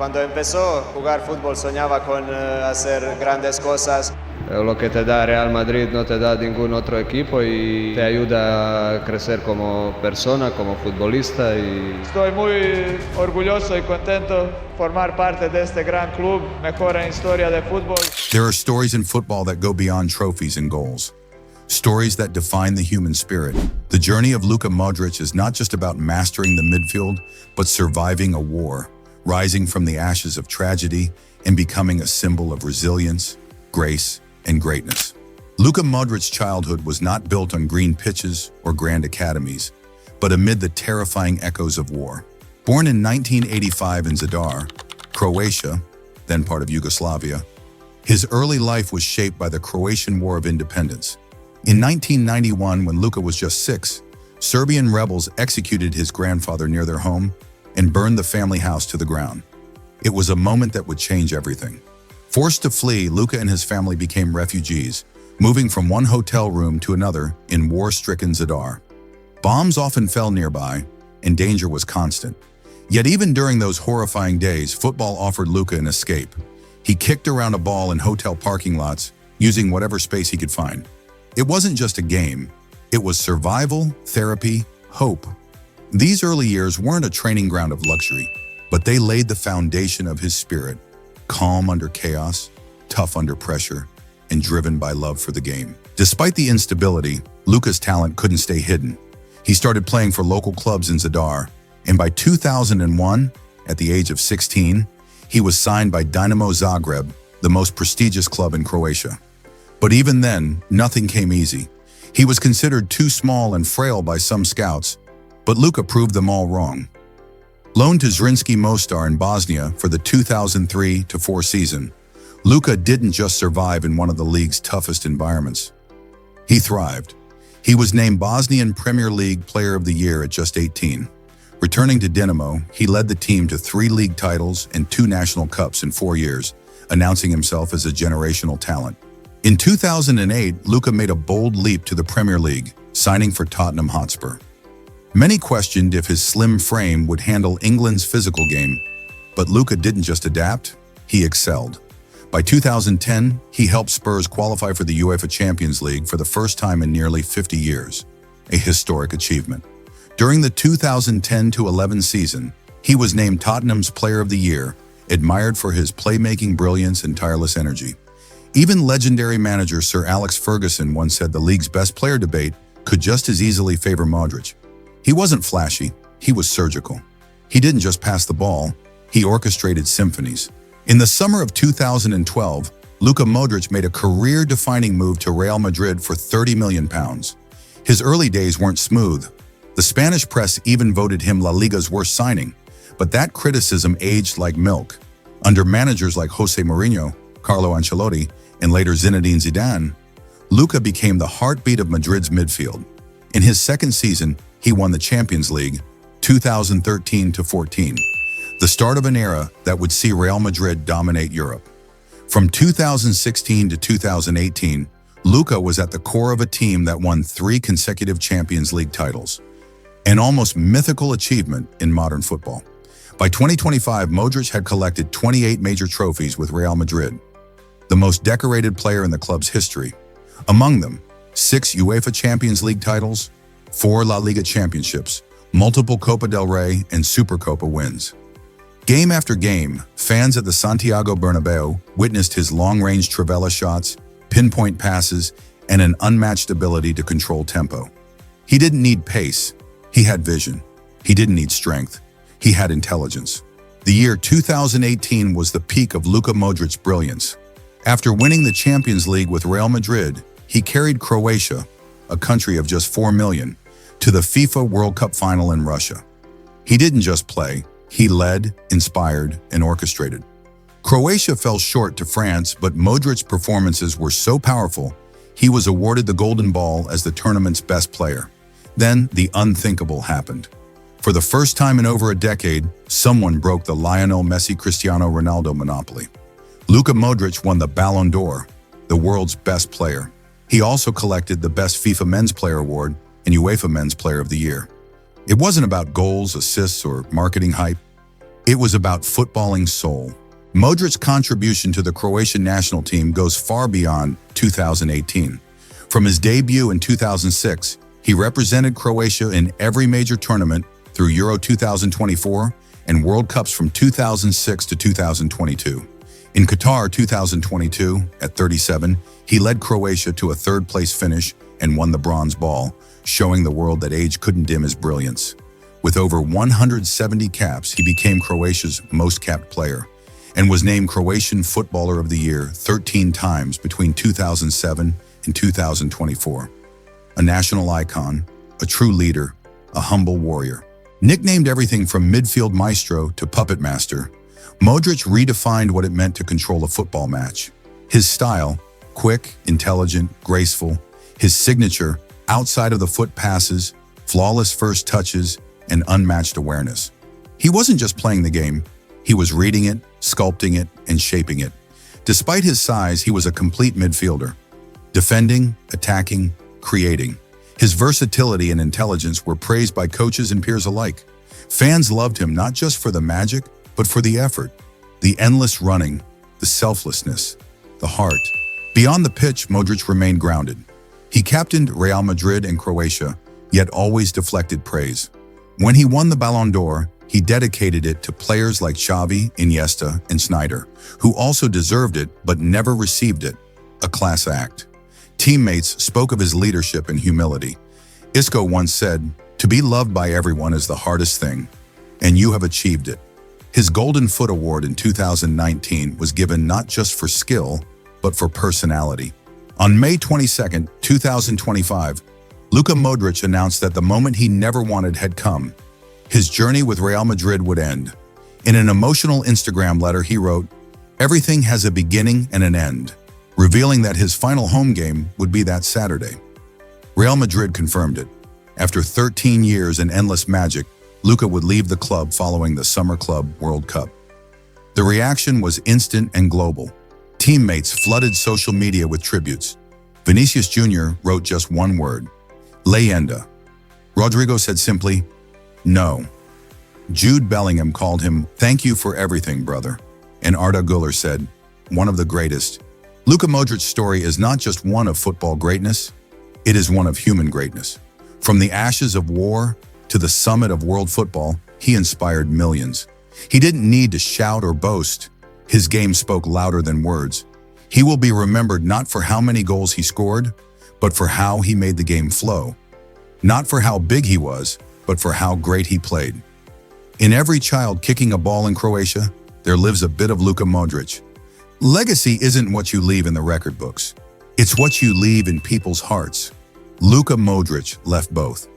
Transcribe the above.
Cuando empezó a jugar fútbol soñaba con hacer grandes cosas. Lo que te da Real Madrid no te da ningún otro equipo y te ayuda a crecer como persona, como futbolista. Estoy muy orgulloso y contento formar parte de este gran club, mejor en historia de fútbol. There are stories in football that go beyond trophies and goals. Stories that define the human spirit. The journey of Luka Modrić is not just about mastering the midfield, but surviving a war, rising from the ashes of tragedy and becoming a symbol of resilience, grace, and greatness. Luka Modric's childhood was not built on green pitches or grand academies, but amid the terrifying echoes of war. Born in 1985 in Zadar, Croatia, then part of Yugoslavia, his early life was shaped by the Croatian War of Independence. In 1991, when Luka was just 6, Serbian rebels executed his grandfather near their home and burned the family house to the ground. It was a moment that would change everything. Forced to flee, Luka and his family became refugees, moving from one hotel room to another in war-stricken Zadar. Bombs often fell nearby, and danger was constant. Yet even during those horrifying days, football offered Luka an escape. He kicked around a ball in hotel parking lots, using whatever space he could find. It wasn't just a game. It was survival, therapy, hope. These early years weren't a training ground of luxury, but they laid the foundation of his spirit, calm under chaos, tough under pressure, and driven by love for the game. Despite the instability, Luka's talent couldn't stay hidden. He started playing for local clubs in Zadar, and by 2001, at the age of 16, he was signed by Dinamo Zagreb, the most prestigious club in Croatia. But even then, nothing came easy. He was considered too small and frail by some scouts, but Luka proved them all wrong. Loaned to Zrinski Mostar in Bosnia for the 2003-04 season, Luka didn't just survive in one of the league's toughest environments. He thrived. He was named Bosnian Premier League Player of the Year at just 18. Returning to Dinamo, he led the team to 3 league titles and 2 national cups in 4 years, announcing himself as a generational talent. In 2008, Luka made a bold leap to the Premier League, signing for Tottenham Hotspur. Many questioned if his slim frame would handle England's physical game, but Luka didn't just adapt, he excelled. By 2010, he helped Spurs qualify for the UEFA Champions League for the first time in nearly 50 years, a historic achievement. During the 2010-11 season, he was named Tottenham's Player of the Year, admired for his playmaking brilliance and tireless energy. Even legendary manager Sir Alex Ferguson once said the league's best player debate could just as easily favor Modric. He wasn't flashy, he was surgical. He didn't just pass the ball, he orchestrated symphonies. In the summer of 2012, Luka Modric made a career-defining move to Real Madrid for £30 million. His early days weren't smooth. The Spanish press even voted him La Liga's worst signing, but that criticism aged like milk. Under managers like Jose Mourinho, Carlo Ancelotti, and later Zinedine Zidane, Luka became the heartbeat of Madrid's midfield. In his second season, he won the Champions League, 2013-14, the start of an era that would see Real Madrid dominate Europe. From 2016 to 2018, Luka was at the core of a team that won 3 consecutive Champions League titles, an almost mythical achievement in modern football. By 2025, Modric had collected 28 major trophies with Real Madrid, the most decorated player in the club's history. Among them, 6 UEFA Champions League titles, 4 La Liga championships, multiple Copa del Rey and Supercopa wins. Game after game, fans at the Santiago Bernabéu witnessed his long-range trivela shots, pinpoint passes, and an unmatched ability to control tempo. He didn't need pace, he had vision. He didn't need strength, he had intelligence. The year 2018 was the peak of Luka Modric's brilliance. After winning the Champions League with Real Madrid, he carried Croatia, a country of just 4 million, to the FIFA World Cup final in Russia. He didn't just play, he led, inspired, and orchestrated. Croatia fell short to France, but Modric's performances were so powerful, he was awarded the Golden Ball as the tournament's best player. Then, the unthinkable happened. For the first time in over a decade, someone broke the Lionel Messi-Cristiano Ronaldo monopoly. Luka Modric won the Ballon d'Or, the world's best player. He also collected the Best FIFA Men's Player Award and UEFA Men's Player of the Year. It wasn't about goals, assists, or marketing hype. It was about footballing soul. Modric's contribution to the Croatian national team goes far beyond 2018. From his debut in 2006, he represented Croatia in every major tournament through Euro 2024 and World Cups from 2006 to 2022. In Qatar 2022, at 37, he led Croatia to a third-place finish and won the bronze ball, showing the world that age couldn't dim his brilliance. With over 170 caps, he became Croatia's most capped player and was named Croatian Footballer of the Year 13 times between 2007 and 2024. A national icon, a true leader, a humble warrior. Nicknamed everything from midfield maestro to puppet master, Modric redefined what it meant to control a football match. His style, quick, intelligent, graceful. His signature, outside of the foot passes, flawless first touches, and unmatched awareness. He wasn't just playing the game, he was reading it, sculpting it, and shaping it. Despite his size, he was a complete midfielder. Defending, attacking, creating. His versatility and intelligence were praised by coaches and peers alike. Fans loved him not just for the magic, but for the effort, the endless running, the selflessness, the heart. Beyond the pitch, Modric remained grounded. He captained Real Madrid and Croatia, yet always deflected praise. When he won the Ballon d'Or, he dedicated it to players like Xavi, Iniesta, and Snyder, who also deserved it but never received it, a class act. Teammates spoke of his leadership and humility. Isco once said, "To be loved by everyone is the hardest thing, and you have achieved it." His Golden Foot Award in 2019 was given not just for skill, but for personality. On May 22, 2025, Luka Modric announced that the moment he never wanted had come. His journey with Real Madrid would end. In an emotional Instagram letter, he wrote, "Everything has a beginning and an end," revealing that his final home game would be that Saturday. Real Madrid confirmed it. After 13 years and endless magic, Luka would leave the club following the Summer Club World Cup. The reaction was instant and global. Teammates flooded social media with tributes. Vinicius Jr. wrote just one word, "Leyenda." Rodrigo said simply, "No." Jude Bellingham called him, "Thank you for everything, brother." And Arda Güler said, "One of the greatest." Luka Modric's story is not just one of football greatness, it is one of human greatness. From the ashes of war to the summit of world football, he inspired millions. He didn't need to shout or boast. His game spoke louder than words. He will be remembered not for how many goals he scored, but for how he made the game flow. Not for how big he was, but for how great he played. In every child kicking a ball in Croatia, there lives a bit of Luka Modric. Legacy isn't what you leave in the record books. It's what you leave in people's hearts. Luka Modric left both.